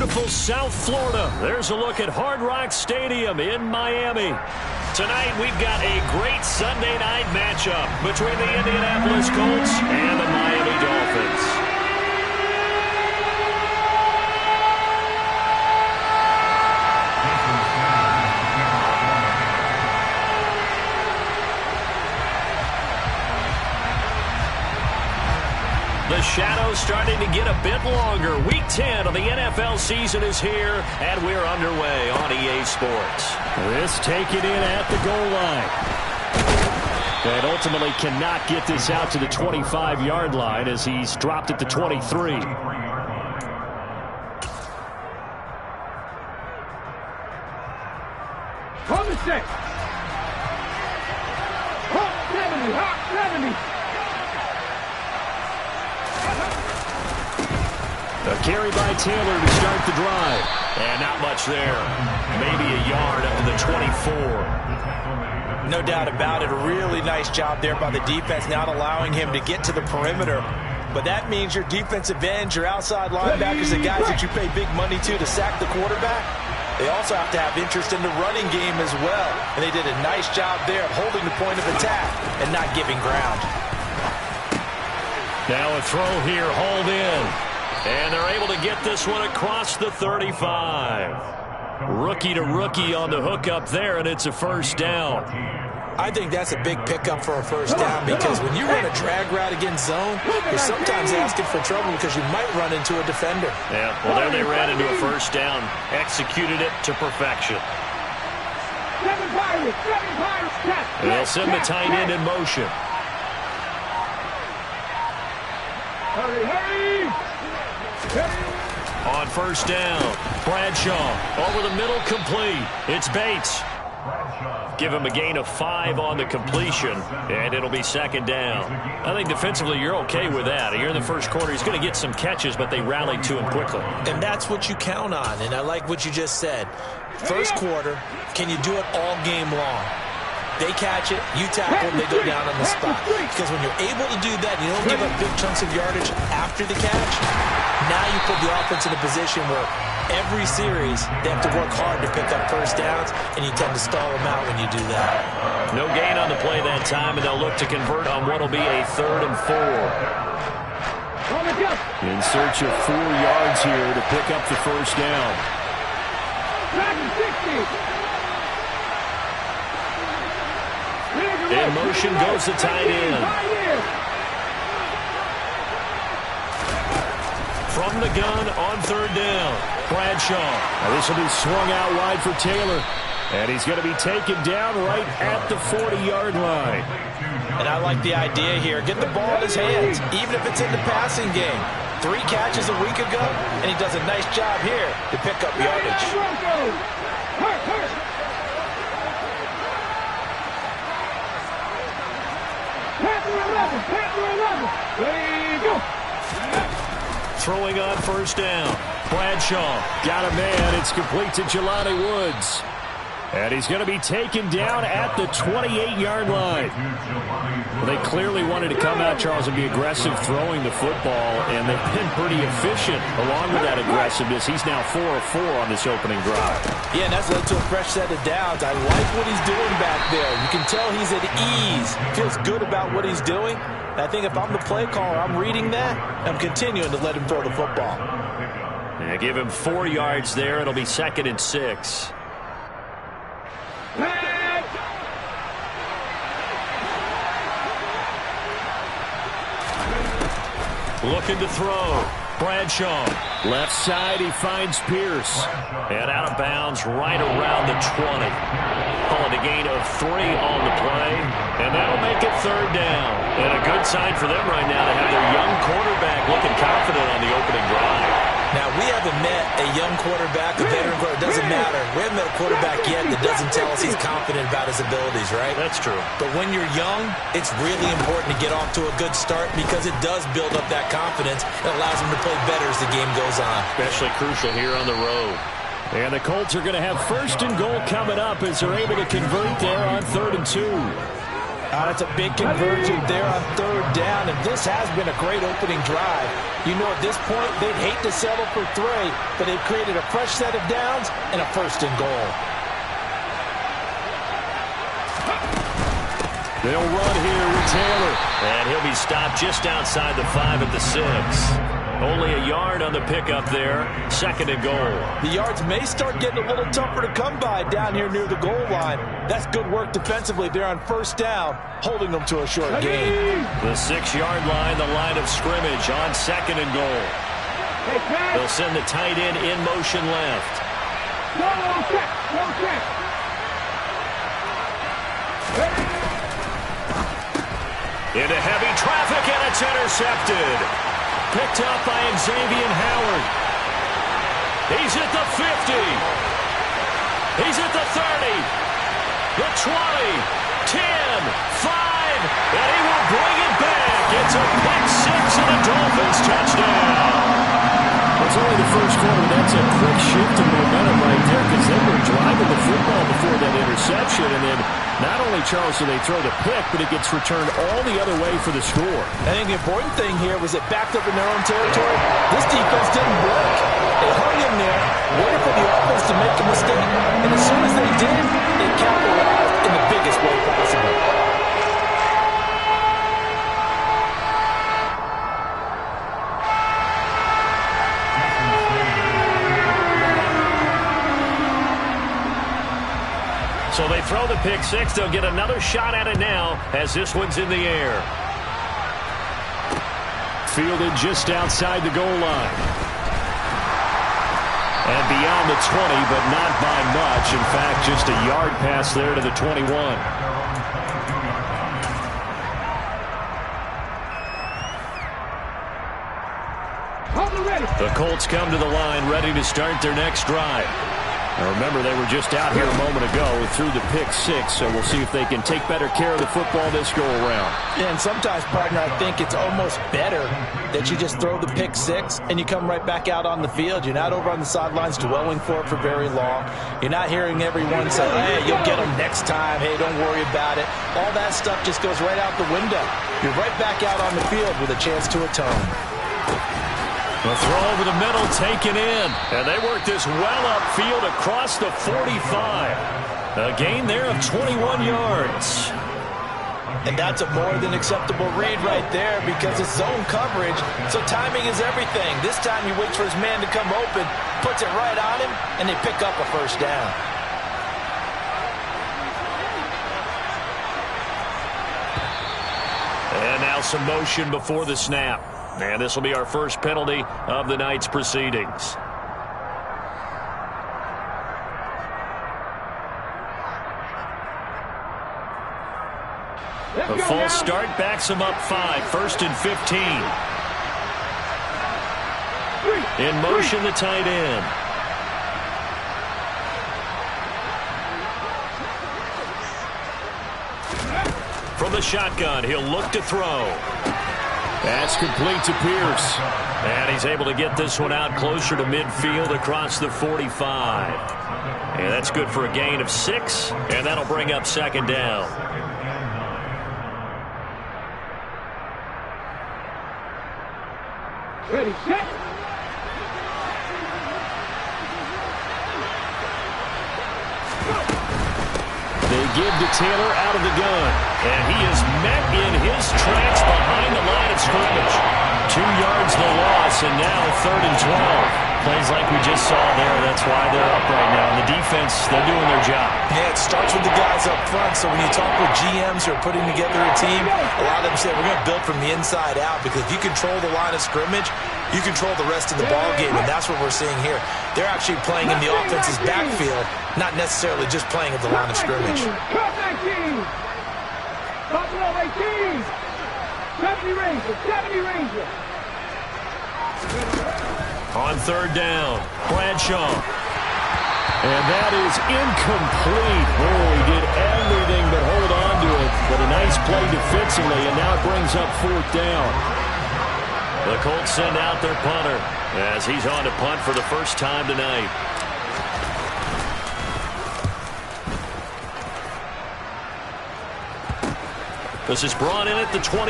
beautiful South Florida. There's a look at Hard Rock Stadium in Miami. Tonight we've got a great Sunday night matchup between the Indianapolis Colts and the Miami Dolphins. The shadow's starting to get a bit longer. Week 10 of the NFL season is here, and we're underway on EA Sports. This taken in at the goal line. And ultimately cannot get this out to the 25-yard line as he's dropped at the 23. From the 6. Hawk 70, Hawk 70. A carry by Taylor to start the drive. And not much there. Maybe a yard up to the 24. No doubt about it. A really nice job there by the defense, not allowing him to get to the perimeter. But that means your defensive ends, your outside linebackers, the guys that you pay big money to sack the quarterback, they also have to have interest in the running game as well. And they did a nice job there of holding the point of attack and not giving ground. Now a throw here, hauled in. And they're able to get this one across the 35. Rookie to rookie on the hook up there, and it's a first down. I think that's a big pickup for a first down because when you run a drag route against zone, you're sometimes asking for trouble because you might run into a defender. Yeah, well, there they ran into a first down. Executed it to perfection. And they'll send the tight end in motion. Hurry, hurry! On first down, Bradshaw over the middle, complete. It's Bates. Give him a gain of 5 on the completion, and it'll be second down. I think defensively you're okay with that. Here in the first quarter, he's going to get some catches, but they rallied to him quickly. And that's what you count on, and I like what you just said. First quarter, can you do it all game long? They catch it, you tackle, they go down on the spot. Because when you're able to do that, you don't give up big chunks of yardage after the catch, now you put the offense in a position where every series they have to work hard to pick up first downs, and you tend to stall them out when you do that. No gain on the play that time, and they'll look to convert on what will be a 3rd and 4. In search of 4 yards here to pick up the first down. In motion goes the tight end. From the gun on 3rd down, Bradshaw. Now this will be swung out wide for Taylor. And he's going to be taken down right at the 40-yard line. And I like the idea here. Get the ball in his hands, even if it's in the passing game. 3 catches a week ago, and he does a nice job here to pick up yardage. Throwing on first down. Bradshaw got a man. It's complete to Jelani Woods. And he's going to be taken down at the 28-yard line. Well, they clearly wanted to come out, Charles, and be aggressive throwing the football, and they've been pretty efficient along with that aggressiveness. He's now 4 of 4 on this opening drive. Yeah, and that's led to a fresh set of downs. I like what he's doing back there. You can tell he's at ease. Feels good about what he's doing. And I think if I'm the play caller, I'm reading that. I'm continuing to let him throw the football. Yeah, give him 4 yards there. It'll be 2nd and 6. Looking to throw. Bradshaw. Left side, he finds Pierce. And out of bounds right around the 20. Calling a gain of 3 on the play. And that'll make it 3rd down. And a good sign for them right now to have their young quarterback looking confident on the opening drive. Now, we haven't met a young quarterback, a veteran quarterback. It doesn't matter. We haven't met a quarterback yet that doesn't tell us he's confident about his abilities, right? That's true. But when you're young, it's really important to get off to a good start because it does build up that confidence that allows him to play better as the game goes on. Especially crucial here on the road. And the Colts are going to have 1st and goal coming up as they're able to convert there on 3rd and 2. That's a big conversion there on third down, and this has been a great opening drive. You know, at this point, they'd hate to settle for 3, but they've created a fresh set of downs and a 1st and goal. They'll run here with Taylor. And he'll be stopped just outside the 5 at the 6. Only a yard on the pickup there. 2nd and goal. The yards may start getting a little tougher to come by down here near the goal line. That's good work defensively there on 1st down, holding them to a short gain. The 6-yard line, the line of scrimmage on 2nd and goal. They'll send the tight end in motion left. No check. Into heavy traffic, and it's intercepted. Picked up by Xavier Howard. He's at the 50. He's at the 30. The 20. 10. 5. And he will bring it back. It's a pick 6 and a Dolphins touchdown. It's only the first quarter. That's a quick shift in momentum right there, because they were driving the football before that interception, and then not only, Charles, do they throw the pick, but it gets returned all the other way for the score. I think the important thing here was it backed up in their own territory. This defense didn't break. They hung in there, waited for the offense to make a mistake, and as soon as they did, they capitalized in the biggest way possible. So they throw the pick 6. They'll get another shot at it now as this one's in the air. Fielded just outside the goal line. And beyond the 20, but not by much. In fact, just a yard pass there to the 21. The Colts come to the line, ready to start their next drive. Now remember, they were just out here a moment ago through the pick 6, so we'll see if they can take better care of the football this go-around. Yeah, and sometimes, partner, I think it's almost better that you just throw the pick 6 and you come right back out on the field. You're not over on the sidelines dwelling for it for very long. You're not hearing everyone say, hey, you'll get them next time. Hey, don't worry about it. All that stuff just goes right out the window. You're right back out on the field with a chance to atone. The throw over the middle taken in. And they work this well upfield across the 45. A gain there of 21 yards. And that's a more than acceptable read right there because it's zone coverage, so timing is everything. This time he waits for his man to come open, puts it right on him, and they pick up a 1st down. And now some motion before the snap. And this will be our first penalty of the night's proceedings. A full start backs him up 5. 1st and 15. In motion, the tight end. From the shotgun, he'll look to throw. That's complete to Pierce. And he's able to get this one out closer to midfield across the 45. And that's good for a gain of 6, and that'll bring up 2nd down. Ready, set. They give to Taylor out of the gun. And he is met in his tracks behind the line of scrimmage. 2 yards the loss, and now 3rd and 12. Plays like we just saw there. That's why they're up right now. And the defense, they're doing their job. Yeah, it starts with the guys up front. So when you talk with GMs who are putting together a team, a lot of them say we're going to build from the inside out, because if you control the line of scrimmage, you control the rest of the ball game, and that's what we're seeing here. They're actually playing in the offense's backfield, not necessarily just playing at the line of scrimmage. Cut 19. Buffalo 18. 70 Ranger. On 3rd down, Bradshaw. And that is incomplete. Oh, he did everything but hold on to it. But a nice play defensively, and now it brings up 4th down. The Colts send out their punter as he's on to punt for the first time tonight. This is brought in at the 21.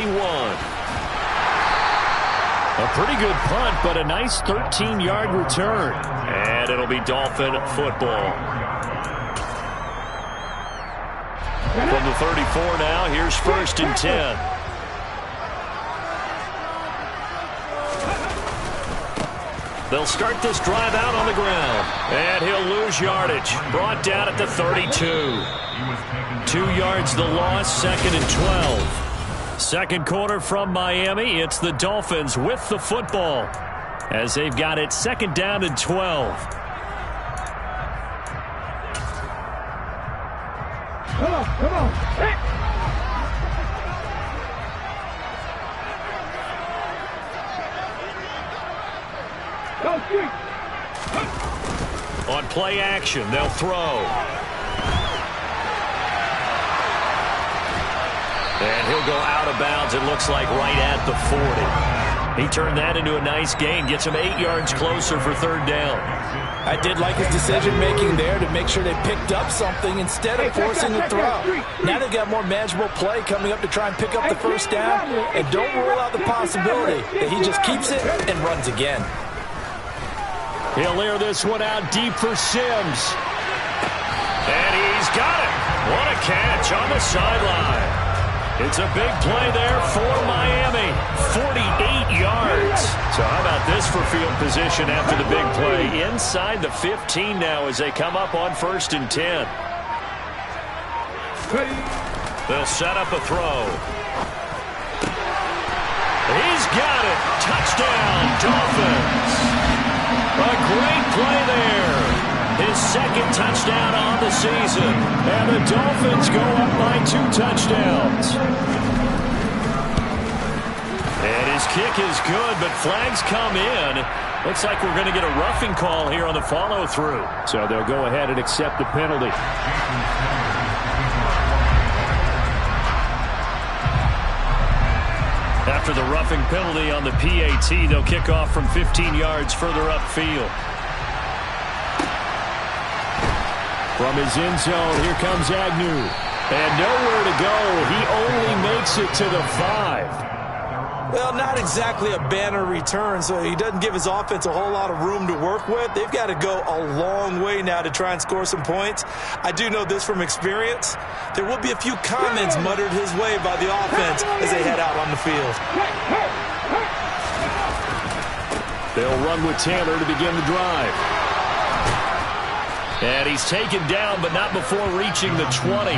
A pretty good punt, but a nice 13-yard return. And it'll be Dolphin football. From the 34 now, here's 1st and 10. They'll start this drive out on the ground. And he'll lose yardage. Brought down at the 32. 2 yards the loss, 2nd and 12. Second quarter from Miami. It's the Dolphins with the football as they've got it 2nd down and 12. Come on, come on. Hey. Go, street. On play action, they'll throw. And he'll go out of bounds, it looks like, right at the 40. He turned that into a nice gain, gets him 8 yards closer for 3rd down. I did like his decision-making there to make sure they picked up something instead of forcing the throw. Now they've got more manageable play coming up to try and pick up the 1st down. And don't rule out the possibility that he just keeps it and runs again. He'll air this one out deep for Sims. And he's got it. What a catch on the sideline. It's a big play there for Miami. 48 yards. So how about this for field position after the big play? Inside the 15 now as they come up on 1st and 10. They'll set up a throw. He's got it. Touchdown, Dolphins. A great play there. His 2nd touchdown on the season. And the Dolphins go up by 2 touchdowns. And his kick is good, but flags come in. Looks like we're going to get a roughing call here on the follow-through. So they'll go ahead and accept the penalty. After the roughing penalty on the PAT, they'll kick off from 15 yards further upfield. From his end zone, here comes Agnew. And nowhere to go. He only makes it to the 5. Well, not exactly a banner return, so he doesn't give his offense a whole lot of room to work with. They've got to go a long way now to try and score some points. I do know this from experience. There will be a few comments muttered his way by the offense as they head out on the field. They'll run with Taylor to begin the drive. And he's taken down, but not before reaching the 20.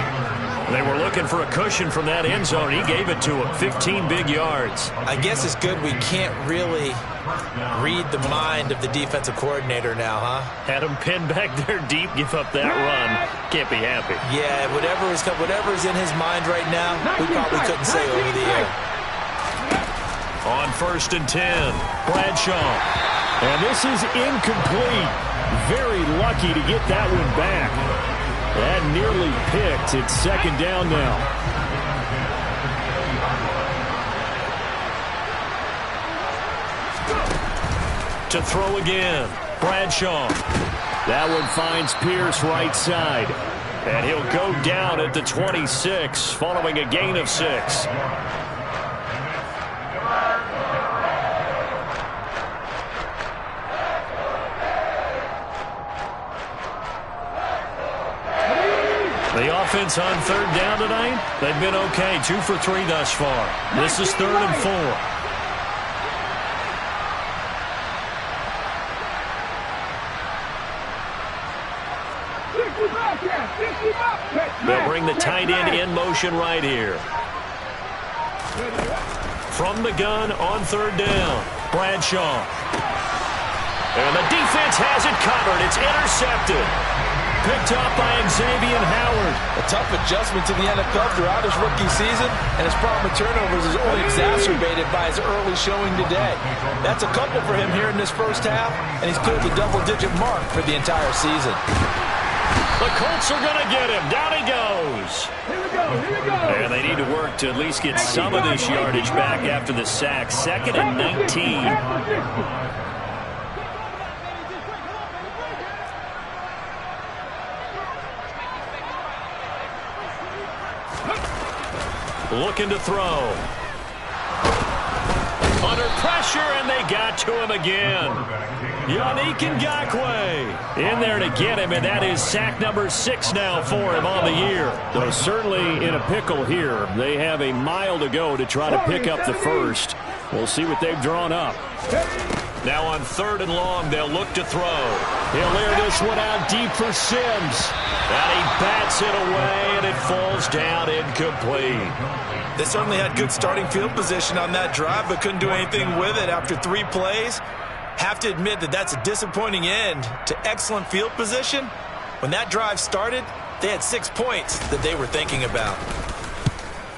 They were looking for a cushion from that end zone. He gave it to him. 15 big yards. I guess it's good we can't really read the mind of the defensive coordinator now, huh? Had him pinned back there deep, give up that run. Can't be happy. Yeah, whatever is in his mind right now, we probably couldn't say over the air. On 1st and 10, Bradshaw. And this is incomplete. Very lucky to get that one back. That nearly picked. It's 2nd down now. To throw again. Bradshaw. That one finds Pierce right side. And he'll go down at the 26 following a gain of 6. The offense on 3rd down tonight, they've been okay. 2 for 3 thus far. This is 3rd and 4. They'll bring the tight end in motion right here. From the gun on 3rd down, Bradshaw. And the defense has it covered. It's intercepted. Picked up by Xavier Howard. A tough adjustment to the NFL throughout his rookie season, and his problem with turnovers is only exacerbated by his early showing today. That's a couple for him here in this 1st half, and he's cleared the double-digit mark for the entire season. The Colts are going to get him. Down he goes. Here we go, here we go. And they need to work to at least get some of this yardage back after the sack. 2nd and 19. looking to throw. Under pressure, and they got to him again. Yannick Ngakoue in there to get him, and that is sack number 6 now for him on the year. Though certainly in a pickle here. They have a mile to go to try to pick up the first. We'll see what they've drawn up. Now on 3rd and long, they'll look to throw. He'll air this one out deep for Sims. And he bats it away, and it falls down incomplete. They certainly had good starting field position on that drive, but couldn't do anything with it after 3 plays. Have to admit that that's a disappointing end to excellent field position. When that drive started, they had 6 points that they were thinking about.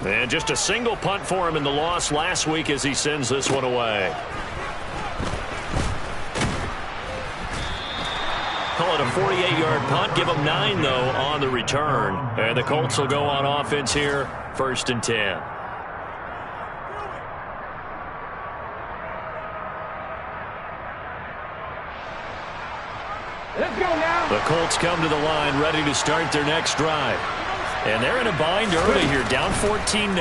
And just a single punt for him in the loss last week as he sends this one away. Call it a 48-yard punt. Give them 9, though, on the return. And the Colts will go on offense here, 1st and 10. Let's go now. The Colts come to the line, ready to start their next drive. And they're in a bind early here, down 14-0.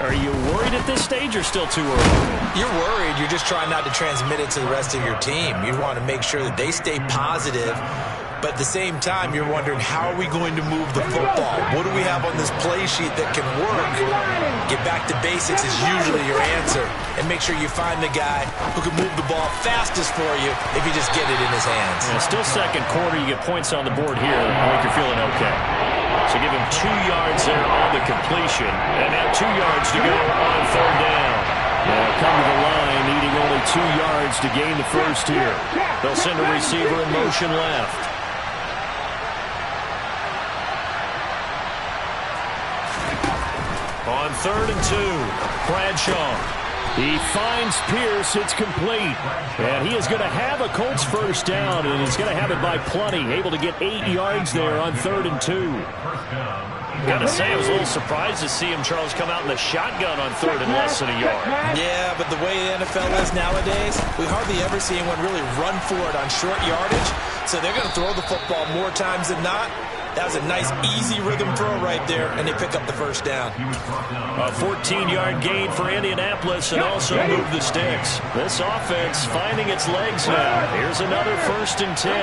Are you worried at this stage or still too early? You're worried. You're just trying not to transmit it to the rest of your team. You want to make sure that they stay positive. But at the same time, you're wondering, how are we going to move the football? What do we have on this play sheet that can work? Get back to basics is usually your answer. And make sure you find the guy who can move the ball fastest for you if you just get it in his hands. Yeah, still second quarter. You get points on the board here. I think you're feeling okay. So give him 2 yards there on the completion. And now 2 yards to go on 3rd down. Now come to the line, needing only 2 yards to gain the first here. They'll send a receiver in motion left. On 3rd and 2, Bradshaw. He finds Pierce. It's complete. And he is going to have a Colts first down, and he's going to have it by plenty. Able to get 8 yards there on 3rd and 2. Got to say, I was a little surprised to see him, Charles, come out in the shotgun on 3rd and less than a yard. Yeah, but the way the NFL is nowadays, we hardly ever see anyone really run for it on short yardage. So they're going to throw the football more times than not. That was a nice, easy rhythm throw right there, and they pick up the first down. A 14-yard gain for Indianapolis and also move the sticks. This offense finding its legs now. Here's another 1st and 10.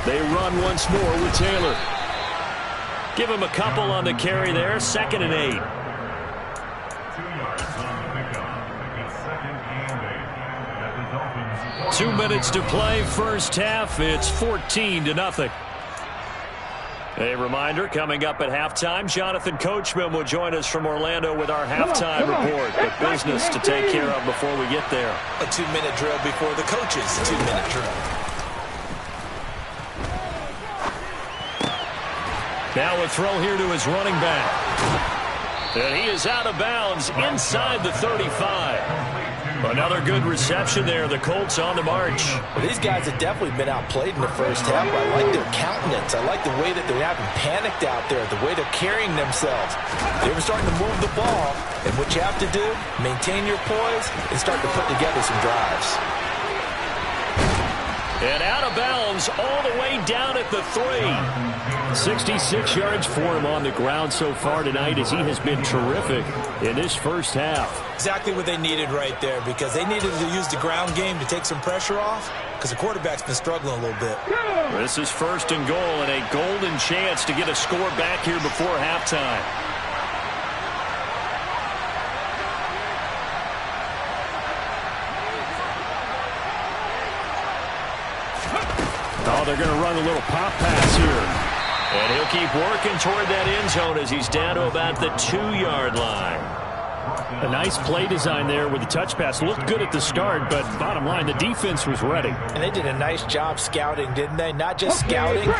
They run once more with Taylor. Give him a couple on the carry there. 2nd and 8. Two minutes to play, first half. It's 14-0. A reminder, coming up at halftime, Jonathan Coachman will join us from Orlando with our halftime report. But business to take care of before we get there. A 2-minute drill before the coaches' 2-minute drill. Now a throw here to his running back. And he is out of bounds inside the 35. Another good reception there. The Colts on the march. Well, these guys have definitely been outplayed in the first half. I like their countenance. I like the way that they're having panicked out there, the way they're carrying themselves. They were starting to move the ball. And what you have to do, maintain your poise and start to put together some drives. And out of bounds all the way down at the 3. 66 yards for him on the ground so far tonight as he has been terrific in this first half. Exactly what they needed right there, because they needed to use the ground game to take some pressure off, because the quarterback's been struggling a little bit. This is 1st and goal and a golden chance to get a score back here before halftime. Oh, they're going to run a little pop pass here. And he'll keep working toward that end zone as he's down to about the 2-yard line. A nice play design there with the touch pass. Looked good at the start, but bottom line, the defense was ready. And they did a nice job scouting, didn't they? Not just scouting,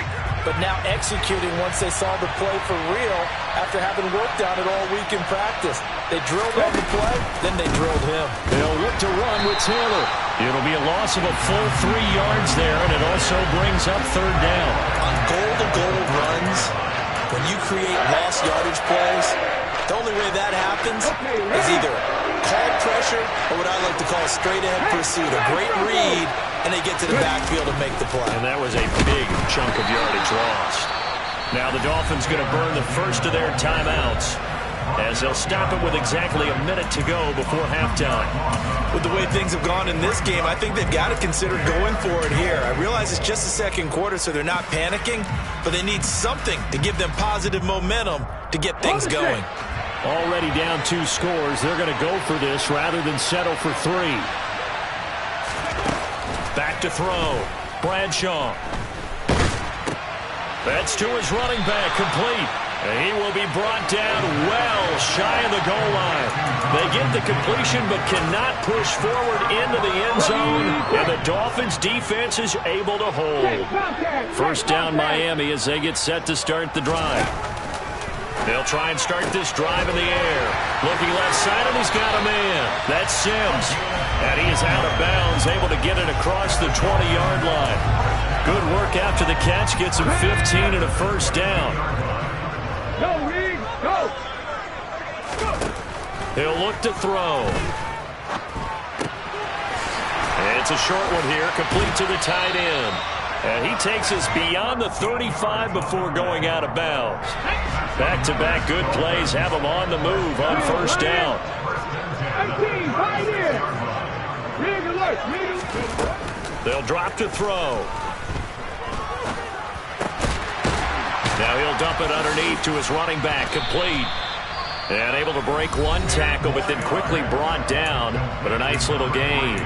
but now executing once they saw the play for real after having worked on it all week in practice. They drilled on the play, then they drilled him. They'll look to run with Taylor. It'll be a loss of a full 3 yards there, and it also brings up 3rd down. On goal-to-goal runs, when you create lost yardage plays, the only way that happens is either called pressure or what I like to call straight-ahead pursuit. A great read, and they get to the backfield and make the play. And that was a big chunk of yardage lost. Now the Dolphins going to burn the first of their timeouts, as they'll stop it with exactly a minute to go before halftime. With the way things have gone in this game, I think they've got to consider going for it here. I realize it's just the second quarter, so they're not panicking, but they need something to give them positive momentum to get things going. Already down 2 scores. They're going to go for this rather than settle for 3. Back to throw. Bradshaw. That's to his running back, complete. And he will be brought down well shy of the goal line. They get the completion but cannot push forward into the end zone, and the Dolphins defense is able to hold. First down Miami as they get set to start the drive. They'll try and start this drive in the air. Looking left side, and he's got a man. That's Sims. And he is out of bounds, able to get it across the 20-yard line. Good work after the catch. Gets him 15 and a first down. Go, Reed, go! He'll look to throw. And it's a short one here, complete to the tight end. And he takes us beyond the 35 before going out of bounds. Back-to-back good plays have him on the move on first down. 18, right here. Rig alert, rig alert. They'll drop to throw. Now he'll dump it underneath to his running back, complete. And able to break one tackle, but then quickly brought down. But a nice little gain.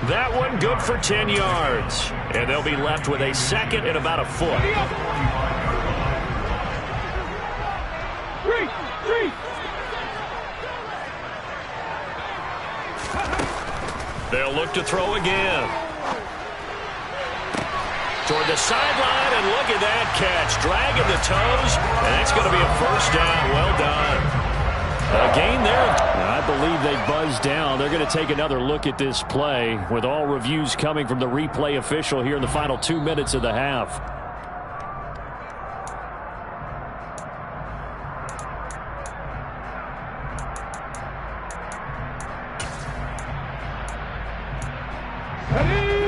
That one good for 10 yards. And they'll be left with a second and about a foot. They'll look to throw again. Toward the sideline, and look at that catch. Dragging the toes, and that's going to be a first down. Well done. A gain there. I believe they buzzed down. They're going to take another look at this play, with all reviews coming from the replay official here in the final 2 minutes of the half.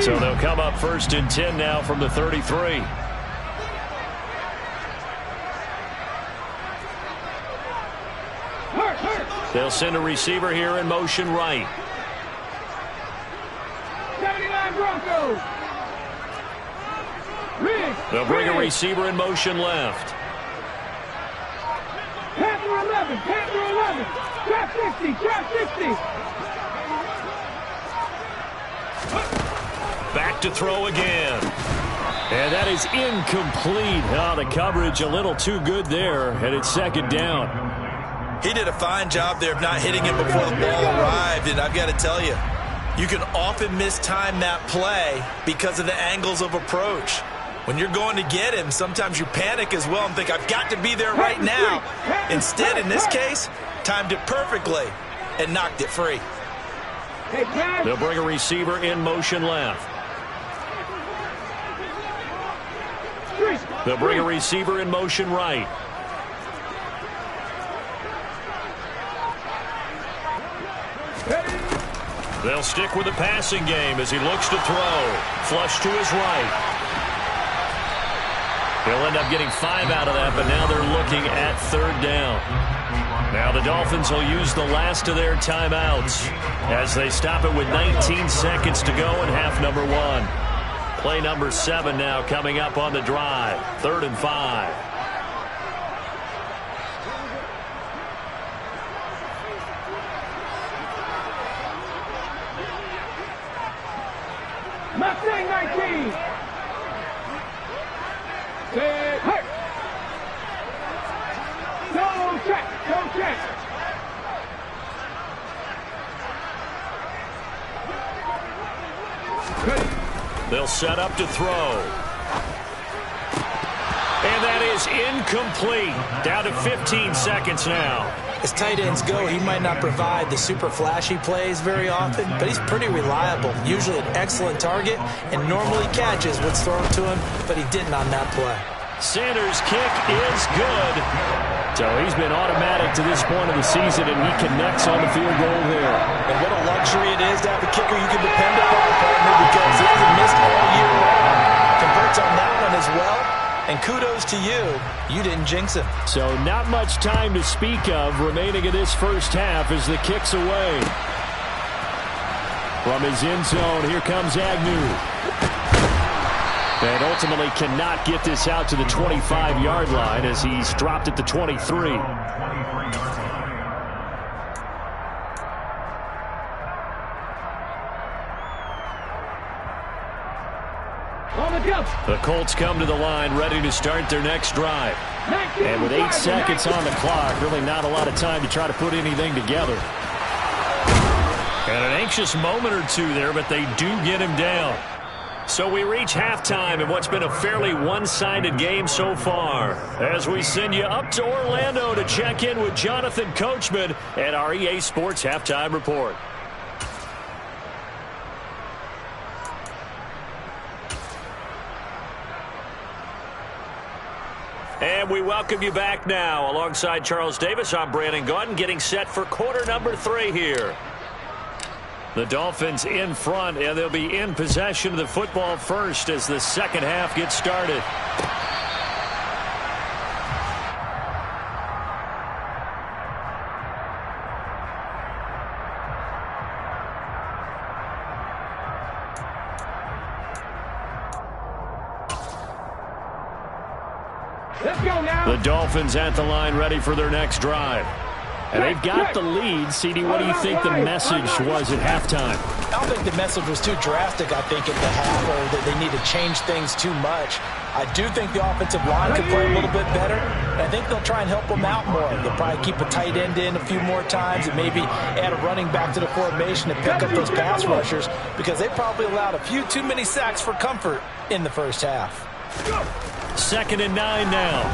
So they'll come up first and 10 now from the 33. They'll send a receiver here in motion right. 79 Broncos. They'll bring a receiver in motion left. Panther 11, Panther 11. Trap 60, trap 60. Back to throw again. And that is incomplete. Oh, the coverage a little too good there, and it's second down. He did a fine job there of not hitting it before the ball arrived, and I've got to tell you, you can often mistime that play because of the angles of approach. When you're going to get him, sometimes you panic as well and think, I've got to be there right now. Instead, in this case, timed it perfectly and knocked it free. They'll bring a receiver in motion left. They'll bring a receiver in motion right. They'll stick with the passing game as he looks to throw. Flush to his right. He'll end up getting 5 out of that, but now they're looking at third down. Now the Dolphins will use the last of their timeouts as they stop it with 19 seconds to go in half number 1. Play number 7 now coming up on the drive. 3rd and 5. Mustang 19. Hey. Go check. Go check. They'll set up to throw. And that is incomplete. Down to 15 seconds now. As tight ends go, he might not provide the super flashy plays very often, but he's pretty reliable. Usually an excellent target and normally catches what's thrown to him, but he didn't on that play. Sanders' kick is good. So he's been automatic to this point of the season, and he connects on the field goal there. And what a luxury it is to have a kicker you can depend upon, partner, because he hasn't missed all year long. Converts on that one as well, and kudos to you, you didn't jinx him. So not much time to speak of remaining in this first half as the kick's away. From his end zone, here comes Agnew. And ultimately cannot get this out to the 25-yard line as he's dropped at the 23. The Colts come to the line ready to start their next drive. And with 8 seconds on the clock, really not a lot of time to try to put anything together. And an anxious moment or two there, but they do get him down. So we reach halftime in what's been a fairly one-sided game so far, as we send you up to Orlando to check in with Jonathan Coachman at our EA Sports Halftime Report. And we welcome you back now. Alongside Charles Davis, I'm Brandon Gaudin, getting set for quarter number 3 here. The Dolphins in front, and they'll be in possession of the football first as the second half gets started. Let's go now. The Dolphins at the line ready for their next drive. And they've got the lead. CD, what do you think the message was at halftime? I don't think the message was too drastic, I think, at the half, or that they need to change things too much. I do think the offensive line could play a little bit better, and I think they'll try and help them out more. They'll probably keep a tight end in a few more times and maybe add a running back to the formation to pick up those pass rushers, because they probably allowed a few too many sacks for comfort in the first half. 2nd and 9 now.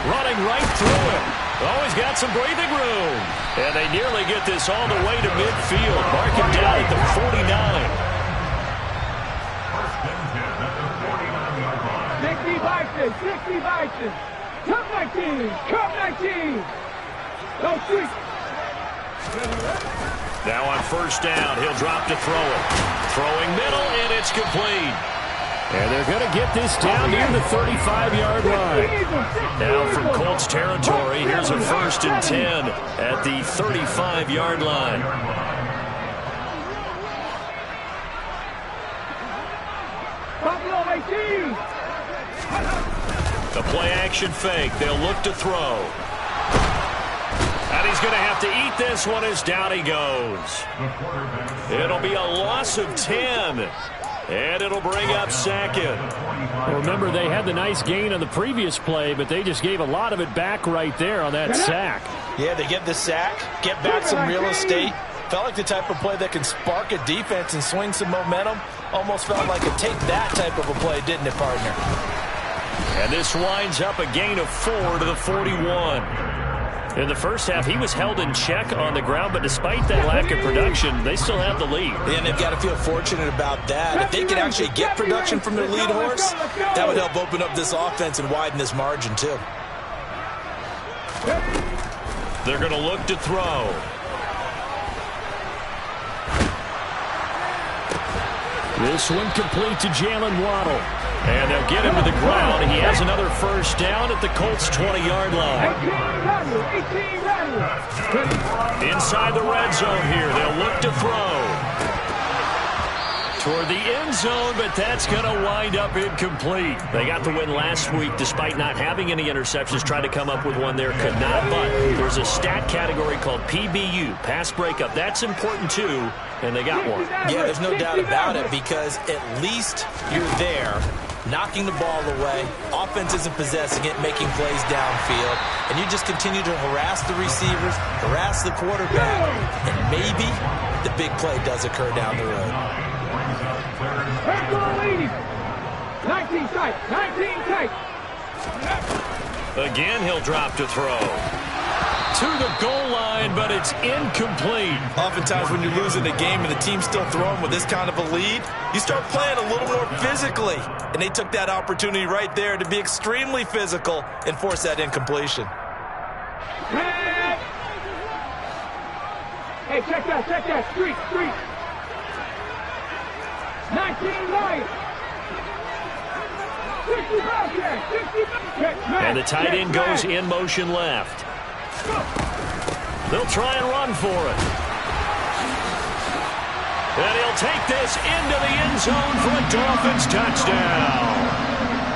Running right through it. Oh, he's got some breathing room. And they nearly get this all the way to midfield. Mark him down at the 49. 60 Bison. Cup 19. Cup 19. Go street. Now on first down, he'll drop to throw it. Throwing middle, and it's complete. And they're going to get this down near the 35-yard line. Now from Colts territory, here's a 1st and 10 at the 35-yard line. The play-action fake. They'll look to throw. And he's going to have to eat this one as down he goes. It'll be a loss of 10. And it'll bring up 2nd. Remember, they had the nice gain on the previous play, but they just gave a lot of it back right there on that sack. Yeah, they get the sack, get back some real estate. Felt like the type of play that can spark a defense and swing some momentum. Almost felt like a take that type of a play, didn't it, partner? And this winds up a gain of 4 to the 41. In the first half, he was held in check on the ground, but despite that lack of production, they still have the lead. And they've got to feel fortunate about that. If they can actually get production from their lead horse, that would help open up this offense and widen this margin, too. They're going to look to throw. This one complete to Jalen Waddle. And they'll get him to the ground. He has another first down at the Colts' 20-yard line. Inside the red zone here. They'll look to throw. Toward the end zone, but that's going to wind up incomplete. They got the win last week despite not having any interceptions. Tried to come up with one there, could not. But there's a stat category called PBU, pass breakup. That's important too, and they got one. Yeah, there's no doubt about it, because at least you're there, knocking the ball away. Offense isn't possessing it, making plays downfield. And you just continue to harass the receivers, harass the quarterback, and maybe the big play does occur down the road. 19 tight. 19 tight. Again, he'll drop to throw. To the goal line, but it's incomplete. Oftentimes when you're losing a game and the team's still throwing with this kind of a lead, you start playing a little more physically. And they took that opportunity right there to be extremely physical and force that incompletion. Hey, check that. Street. 19 right. And the tight end goes in motion left. They'll try and run for it. And he'll take this into the end zone for a Dolphins touchdown.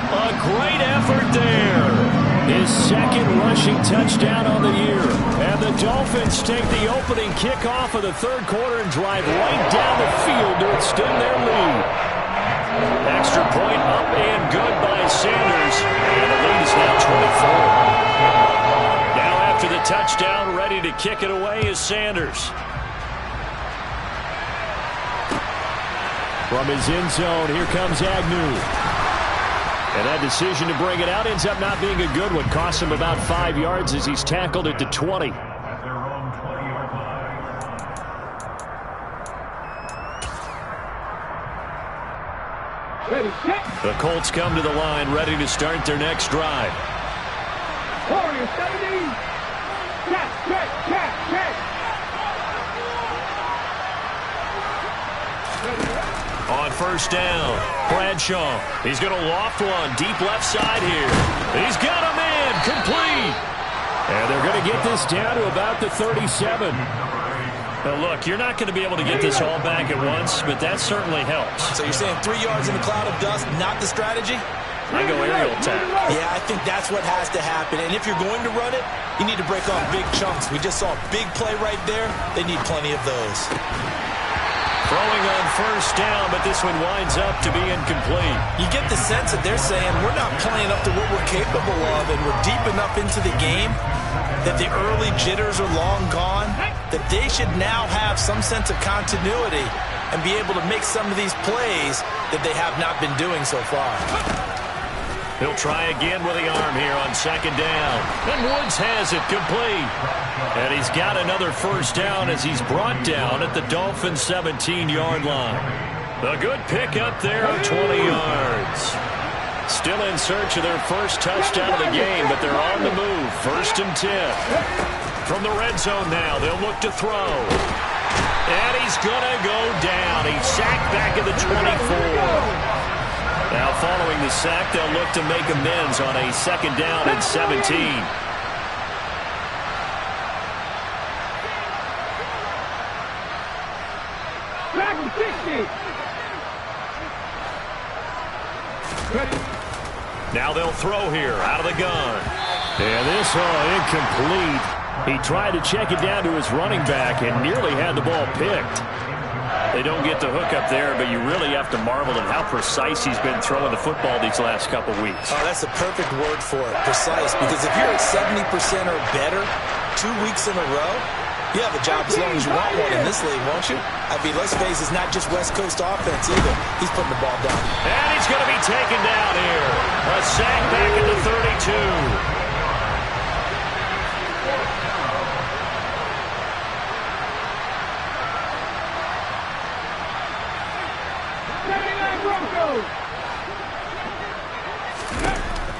A great effort there. His second rushing touchdown on the year. And the Dolphins take the opening kickoff of the third quarter and drive right down the field to extend their lead. Extra point up and good by Sanders. And the lead is now 24. Now after the touchdown, ready to kick it away is Sanders. From his end zone, here comes Agnew. And that decision to bring it out ends up not being a good one. Costs him about 5 yards as he's tackled at the 20. The Colts come to the line, ready to start their next drive. Warriors 17. On first down, Bradshaw. He's going to loft one deep left side here. He's got a man complete. And they're going to get this down to about the 37. Now, look, you're not going to be able to get this all back at once, but that certainly helps. So you're saying 3 yards in the cloud of dust, not the strategy? I go aerial attack. Yeah, I think that's what has to happen. And if you're going to run it, you need to break off big chunks. We just saw a big play right there. They need plenty of those. Throwing on first down, but this one winds up to be incomplete. You get the sense that they're saying we're not playing up to what we're capable of, and we're deep enough into the game that the early jitters are long gone, that they should now have some sense of continuity and be able to make some of these plays that they have not been doing so far. He'll try again with the arm here on second down. And Woods has it complete. And he's got another first down as he's brought down at the Dolphins' 17-yard line. A good pick up there of 20 yards. Still in search of their first touchdown of the game, but they're on the move. First and 10. From the red zone now, they'll look to throw. And he's going to go down. He's sacked back at the 24. Now following the sack, they'll look to make amends on a second down and 17. Now they'll throw here out of the gun. And this incomplete. He tried to check it down to his running back and nearly had the ball picked. They don't get the hook up there, but you really have to marvel at how precise he's been throwing the football these last couple weeks. Oh, that's the perfect word for it, precise. Because if you're at 70% or better 2 weeks in a row, you have a job as long as you want one in this league, won't you? I mean, let's face it, it's not just West Coast offense either. He's putting the ball down. And he's going to be taken down here. A sack back at the 32.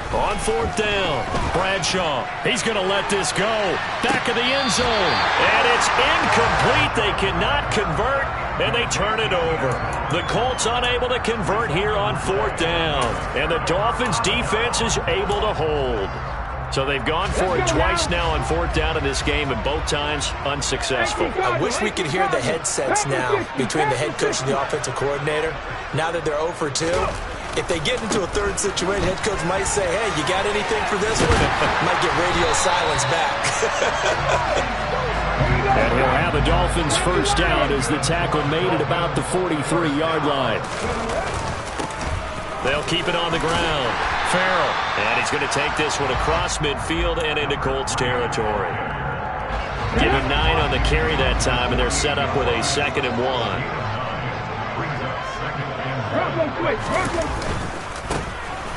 On fourth down, Bradshaw. He's going to let this go. Back of the end zone. And it's incomplete. They cannot convert, and they turn it over. The Colts unable to convert here on fourth down. And the Dolphins defense is able to hold. So they've gone for it twice now on fourth down in this game, and both times unsuccessful. I wish we could hear the headsets now between the head coach and the offensive coordinator. Now that they're 0 for 2, if they get into a third situation, head coach might say, hey, you got anything for this one? Might get radio silence back. And he'll have the Dolphins first down as the tackle made at about the 43-yard line. They'll keep it on the ground. Farrell. And he's going to take this one across midfield and into Colts territory. Give him 9 on the carry that time, and they're set up with a 2nd and 1.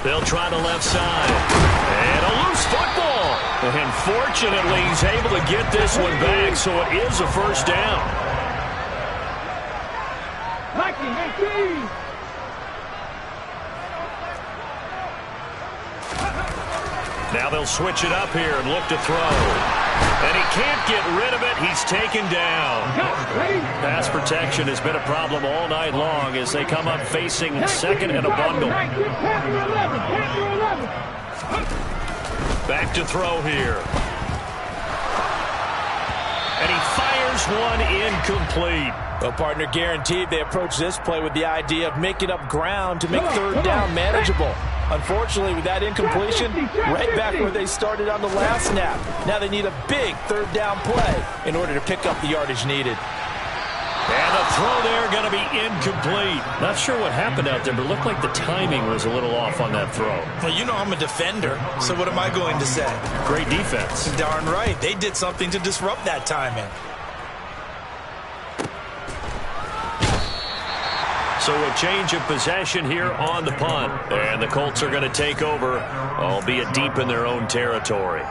They'll try the left side. And a loose football. And fortunately, he's able to get this one back, so it is a first down. Now they'll switch it up here and look to throw. And he can't get rid of it. He's taken down. Pass protection has been a problem all night long as they come up facing second and a bundle. Back to throw here. And he fires one incomplete. Well, partner, guaranteed they approach this play with the idea of making up ground to make third down manageable. Unfortunately, with that incompletion, right back where they started on the last snap. Now they need a big third down play in order to pick up the yardage needed. And the throw there going to be incomplete. Not sure what happened out there, but it looked like the timing was a little off on that throw. Well, you know I'm a defender, so what am I going to say? Great defense. Darn right. They did something to disrupt that timing. So a change of possession here on the punt. And the Colts are going to take over, albeit deep in their own territory.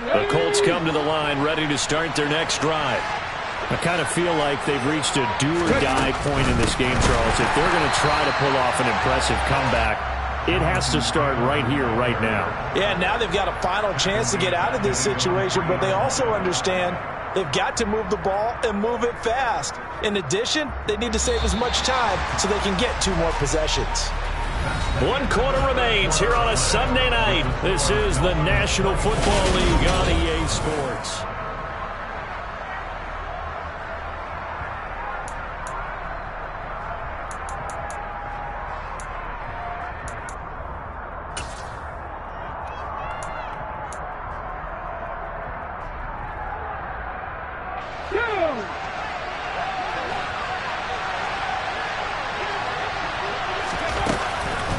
The Colts come to the line ready to start their next drive. I kind of feel like they've reached a do-or-die point in this game, Charles. If they're going to try to pull off an impressive comeback, it has to start right here, right now. Yeah, now they've got a final chance to get out of this situation, but they also understand they've got to move the ball and move it fast. In addition, they need to save as much time so they can get 2 more possessions. 1 quarter remains here on a Sunday night. This is the National Football League on EA Sports.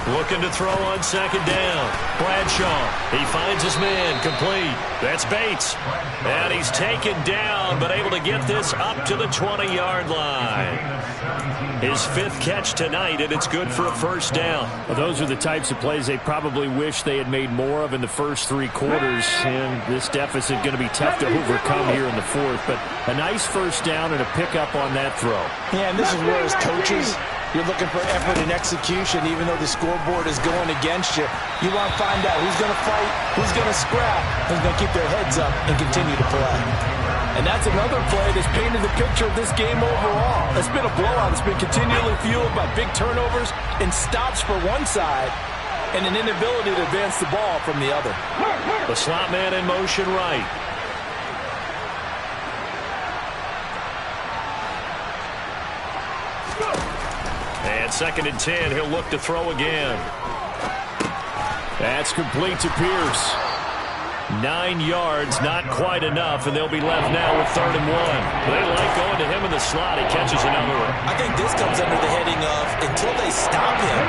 Looking to throw on second down. Bradshaw, he finds his man, complete. That's Bates. And he's taken down, but able to get this up to the 20-yard line. His 5th catch tonight, and it's good for a first down. Well, those are the types of plays they probably wish they had made more of in the first 3 quarters, and this deficit going to be tough to overcome here in the 4th. But a nice first down and a pickup on that throw. Yeah, and this is where as coaches, you're looking for effort and execution, even though the scoreboard is going against you. You want to find out who's going to fight, who's going to scrap, who's going to keep their heads up and continue to play. And that's another play that's painted the picture of this game overall. It's been a blowout. It's been continually fueled by big turnovers and stops for one side and an inability to advance the ball from the other. The slot man in motion right. And 2nd and 10, he'll look to throw again. That's complete to Pierce. 9 yards, not quite enough, and they'll be left now with 3rd and 1. They like going to him in the slot. He catches another one. I think this comes under the heading of, until they stop him,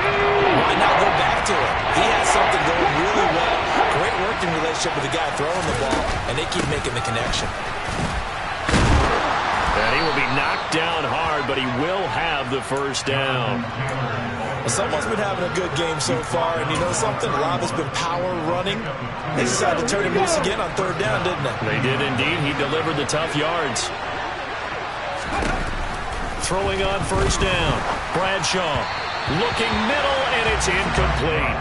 why not go back to him? He has something going really well. Great working relationship with the guy throwing the ball, and they keep making the connection. And he will be knocked down hard, but he will have the first down. Someone's been having a good game so far, and you know something? A lot of it's been power running. They decided to turn him loose again on 3rd down, didn't they? They did indeed. He delivered the tough yards. Throwing on first down. Bradshaw looking middle, and it's incomplete.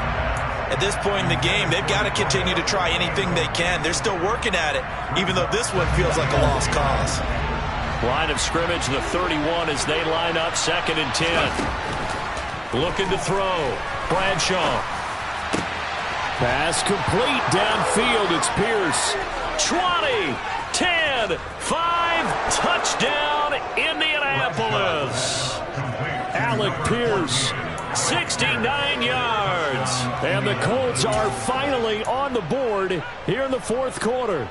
At this point in the game, they've got to continue to try anything they can. They're still working at it, even though this one feels like a lost cause. Line of scrimmage, the 31 as they line up 2nd and 10. Looking to throw. Bradshaw. Pass complete downfield. It's Pierce. 20, 10, 5, touchdown Indianapolis. Alec Pierce, 69 yards. And the Colts are finally on the board here in the 4th quarter.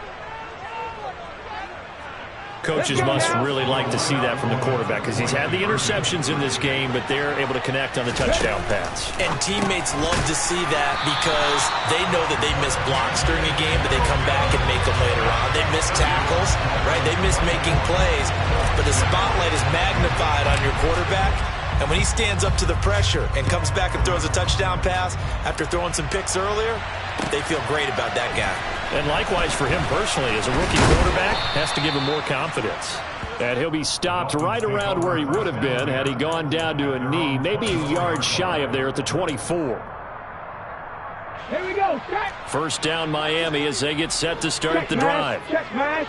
Coaches must really like to see that from the quarterback because he's had the interceptions in this game, but they're able to connect on the touchdown pass. And teammates love to see that because they know that they miss blocks during a game, but they come back and make them later on. They miss tackles, right? They miss making plays, but the spotlight is magnified on your quarterback. And when he stands up to the pressure and comes back and throws a touchdown pass after throwing some picks earlier, they feel great about that guy. And likewise for him personally, as a rookie quarterback, has to give him more confidence. And he'll be stopped right around where he would have been had he gone down to a knee, maybe a yard shy of there at the 24. Here we go. Check. First down Miami as they get set to start the drive.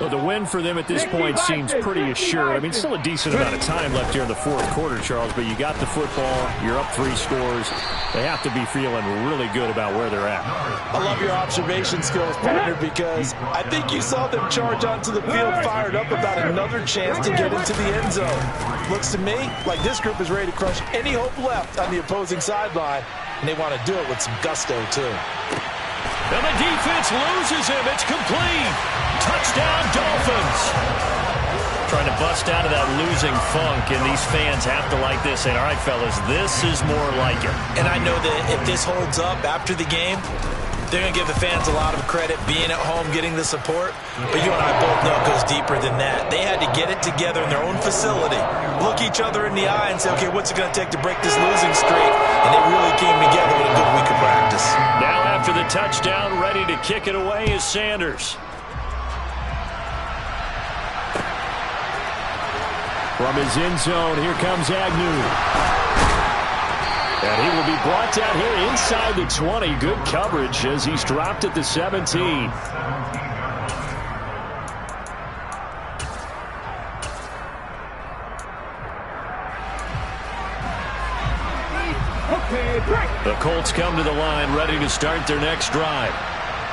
Well, the win for them at this point seems pretty assured. I mean, still a decent amount of time left here in the fourth quarter, Charles, but you got the football, you're up 3 scores. They have to be feeling really good about where they're at. I love your observation skills, partner, because I think you saw them charge onto the field fired up about another chance to get into the end zone. Looks to me like this group is ready to crush any hope left on the opposing sideline, and they want to do it with some gusto, too. And the defense loses him. It's complete. Touchdown, Dolphins. Trying to bust out of that losing funk, and these fans have to like this. And all right, fellas, this is more like it. And I know that if this holds up after the game, they're going to give the fans a lot of credit being at home, getting the support. But you and I both know it goes deeper than that. They had to get it together in their own facility, look each other in the eye and say, okay, what's it going to take to break this losing streak? And they really came together with a good week of practice. Now after the touchdown, ready to kick it away is Sanders. From his end zone, here comes Agnew. And he will be brought down here inside the 20. Good coverage as he's dropped at the 17. The Colts come to the line ready to start their next drive.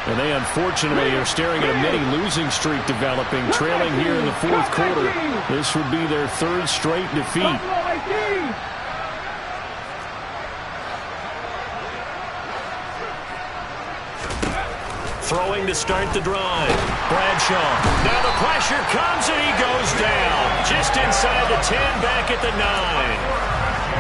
And they unfortunately are staring at a mini losing streak developing, trailing here in the fourth quarter. This would be their 3rd straight defeat. Throwing to start the drive. Bradshaw. Now the pressure comes and he goes down. Just inside the 10, back at the 9.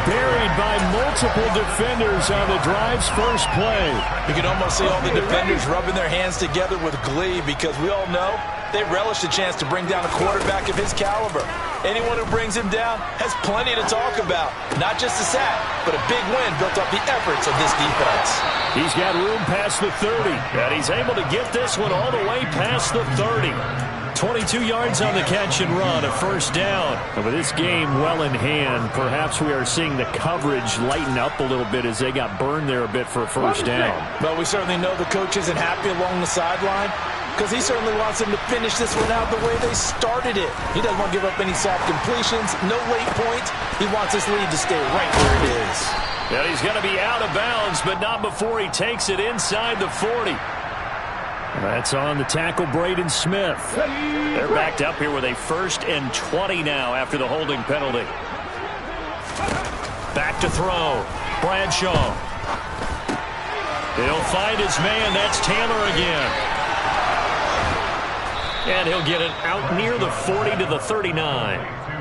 Buried by multiple defenders on the drive's first play. You can almost see all the defenders rubbing their hands together with glee because we all know they relish the chance to bring down a quarterback of his caliber. Anyone who brings him down has plenty to talk about. Not just a sack, but a big win built off the efforts of this defense. He's got room past the 30, and he's able to get this one all the way past the 30. 22 yards on the catch and run, a first down. And with this game well in hand, perhaps we are seeing the coverage lighten up a little bit as they got burned there a bit for a first down. But we certainly know the coach isn't happy along the sideline because he certainly wants them to finish this one out the way they started it. He doesn't want to give up any soft completions, no late points. He wants this lead to stay right where it is. And he's going to be out of bounds, but not before he takes it inside the 40. That's on the tackle, Braden Smith. They're backed up here with a 1st and 20 now after the holding penalty. Back to throw. Bradshaw. He'll find his man. That's Taylor again. And he'll get it out near the 40 to the 39.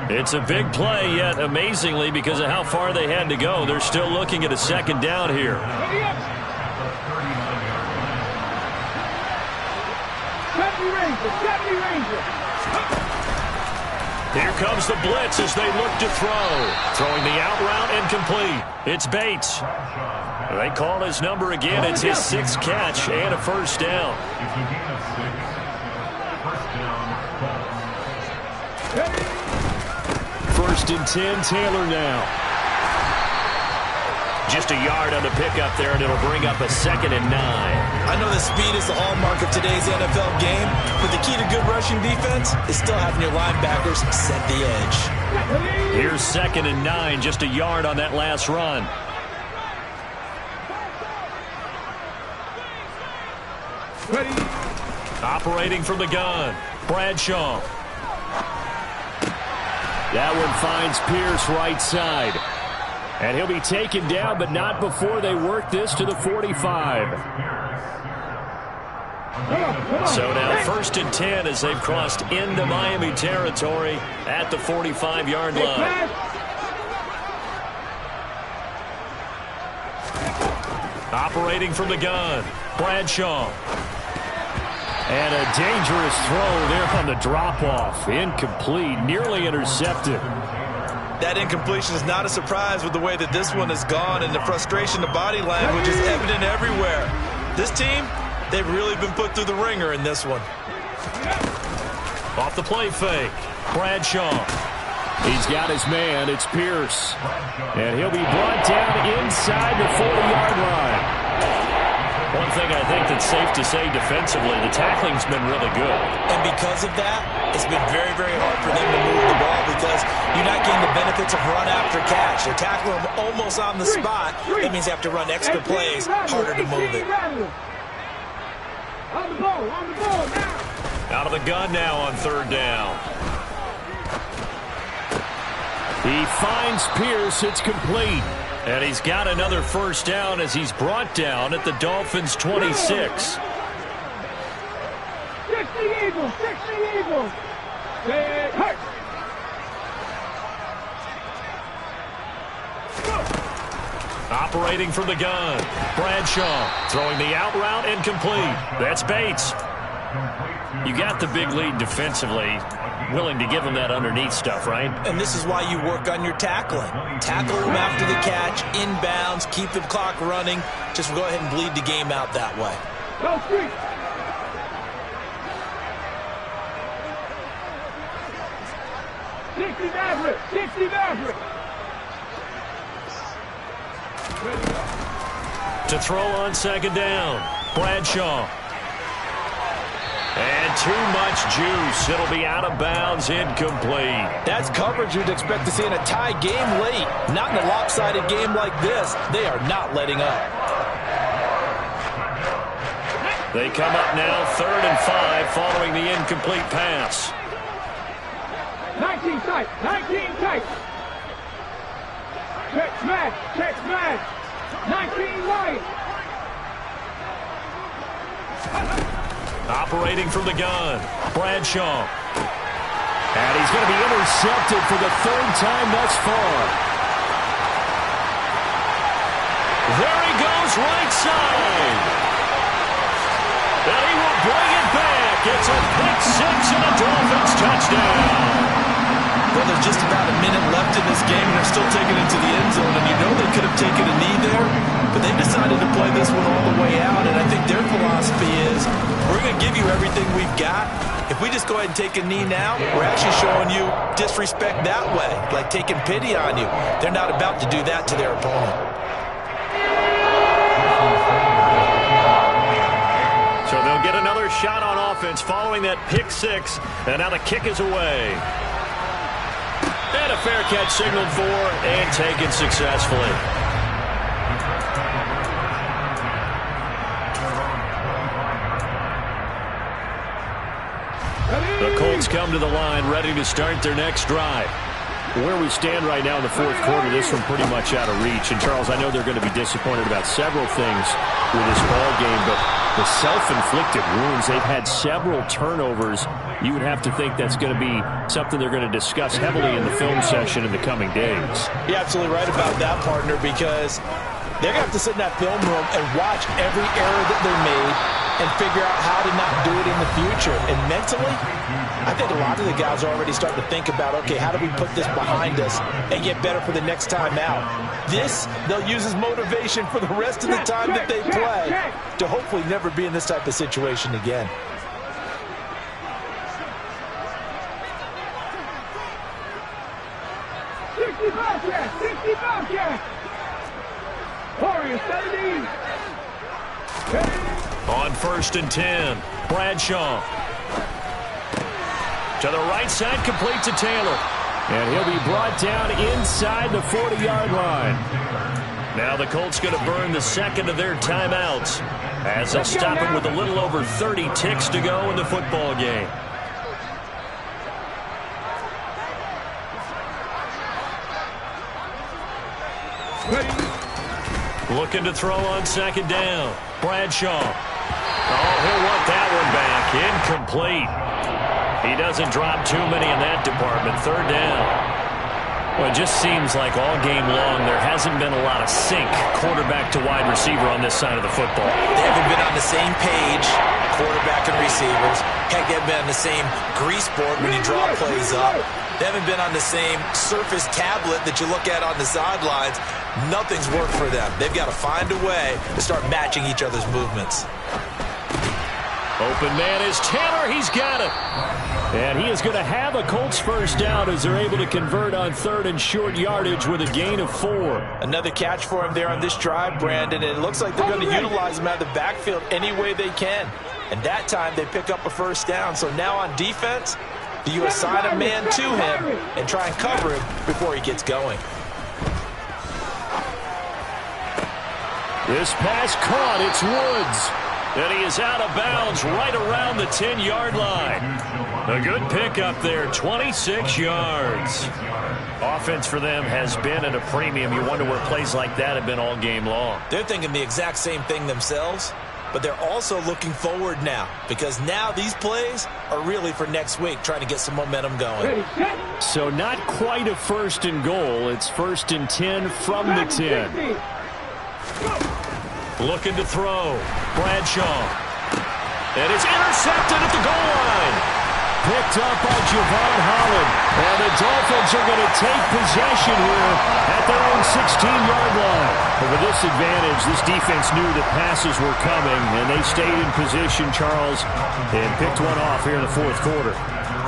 It's a big play, yet amazingly, because of how far they had to go, they're still looking at a 2nd down here. Here comes the blitz as they look to throw. Throwing the out route incomplete. It's Bates. They call his number again. It's his 6th catch and a first down. First and 10, Taylor now. Just a yard on the pickup there, and it'll bring up a 2nd and 9. I know that speed is the hallmark of today's NFL game, but the key to good rushing defense is still having your linebackers set the edge. Here's 2nd and 9, just a yard on that last run. Operating from the gun, Bradshaw. That one finds Pierce right side. And he'll be taken down, but not before they work this to the 45. So now 1st and 10 as they've crossed into Miami territory at the 45-yard line. Operating from the gun, Bradshaw. And a dangerous throw there on the drop-off. Incomplete, nearly intercepted. That incompletion is not a surprise with the way that this one has gone, and the frustration, the body language is evident everywhere. This team, they've really been put through the ringer in this one. Off the play fake, Bradshaw. He's got his man, it's Pierce. And he'll be brought down inside the 40-yard line. One thing I think that's safe to say defensively, the tackling's been really good. And because of that, it's been very, very hard for them to move the ball because you're not getting the benefits of run after catch. They're tackling them almost on the spot. That means they have to run extra plays, harder to move it. On the ball now. Out of the gun now on third down. He finds Pierce, it's complete. And he's got another first down as he's brought down at the Dolphins' 26. 60 Eagles, 60 Eagles. Hurt. Operating from the gun, Bradshaw throwing the out route and complete. That's Bates. You got the big lead defensively. Willing to give him that underneath stuff, right? And this is why you work on your tackling. Tackle him after the catch, inbounds, keep the clock running. Just go ahead and bleed the game out that way. Go street. Sixty Maverick. To throw on second down, Bradshaw. And too much juice. It'll be out of bounds, incomplete. That's coverage you'd expect to see in a tie game late. Not in a lopsided game like this. They are not letting up. They come up now 3rd and 5 following the incomplete pass. 19 tight, 19 tight. Check smash. 19 wide. Operating from the gun, Bradshaw. And he's going to be intercepted for the 3rd time thus far. There he goes, right side. And he will bring it back. It's a pick 6 and a Dolphins touchdown. Well, there's just about a minute left in this game, and they're still taking it to the end zone. And you know they could have taken a knee there, but they decided to play this one all the way out. And I think their philosophy is, we're going to give you everything we've got. If we just go ahead and take a knee now, we're actually showing you disrespect that way, like taking pity on you. They're not about to do that to their opponent. So they'll get another shot on offense following that pick 6, and now the kick is away. And a fair catch signaled for and taken successfully. The Colts come to the line ready to start their next drive. Where we stand right now in the 4th quarter, this one pretty much out of reach. And, Charles, I know they're going to be disappointed about several things with this ball game, but the self-inflicted wounds, they've had several turnovers. You would have to think that's going to be something they're going to discuss heavily in the film session in the coming days. You're absolutely right about that, partner, because they're going to have to sit in that film room and watch every error that they made and figure out how to not do it in the future. And mentally, I think a lot of the guys are already starting to think about, okay, how do we put this behind us and get better for the next time out? This, they'll use as motivation for the rest of the time that they play to hopefully never be in this type of situation again. Warriors 17. On 1st and 10, Bradshaw. To the right side, complete to Taylor. And he'll be brought down inside the 40-yard line. Now the Colts going to burn the 2nd of their timeouts as they'll stop him with a little over 30 ticks to go in the football game. Looking to throw on 2nd down. Bradshaw. Oh, he'll want that one back. Incomplete. He doesn't drop too many in that department. 3rd down. Well, it just seems like all game long there hasn't been a lot of sync quarterback to wide receiver on this side of the football. They haven't been on the same page, quarterback and receivers. Heck, they haven't been on the same grease board when you draw plays up. They haven't been on the same surface tablet that you look at on the sidelines. Nothing's worked for them. They've got to find a way to start matching each other's movements. Open man is Taylor. He's got it. And he is going to have a Colts first down as they're able to convert on 3rd and short yardage with a gain of 4. Another catch for him there on this drive, Brandon. And it looks like they're going to utilize him out of the backfield any way they can. And that time they pick up a first down. So now on defense, do you assign a man to him and try and cover him before he gets going? This pass caught. It's Woods. And he is out of bounds right around the 10-yard line. A good pickup there, 26 yards. Offense for them has been at a premium. You wonder where plays like that have been all game long. They're thinking the exact same thing themselves, but they're also looking forward now because now these plays are really for next week, trying to get some momentum going. So not quite a 1st and goal. It's 1st and 10 from the 10. Looking to throw. Bradshaw. And it's intercepted at the goal line. Picked up by Javon Holland. And the Dolphins are going to take possession here at their own 16-yard line. But with this advantage, this defense knew that passes were coming, and they stayed in position, Charles, and picked one off here in the 4th quarter.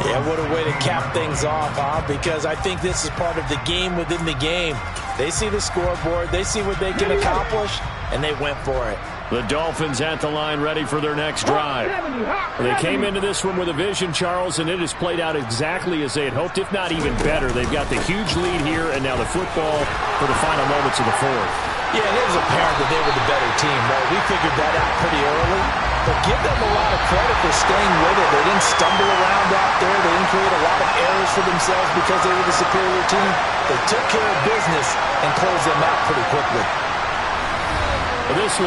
Yeah, what a way to cap things off, huh? Because I think this is part of the game within the game. They see the scoreboard, they see what they can accomplish, and they went for it. The Dolphins at the line ready for their next drive. They came into this one with a vision, Charles, and it has played out exactly as they had hoped, if not even better. They've got the huge lead here, and now the football for the final moments of the 4th. Yeah, it was apparent that they were the better team, right? We figured that out pretty early. But give them a lot of credit for staying with it. They didn't stumble around out there. They didn't create a lot of errors for themselves because they were the superior team. They took care of business and closed them out pretty quickly. This was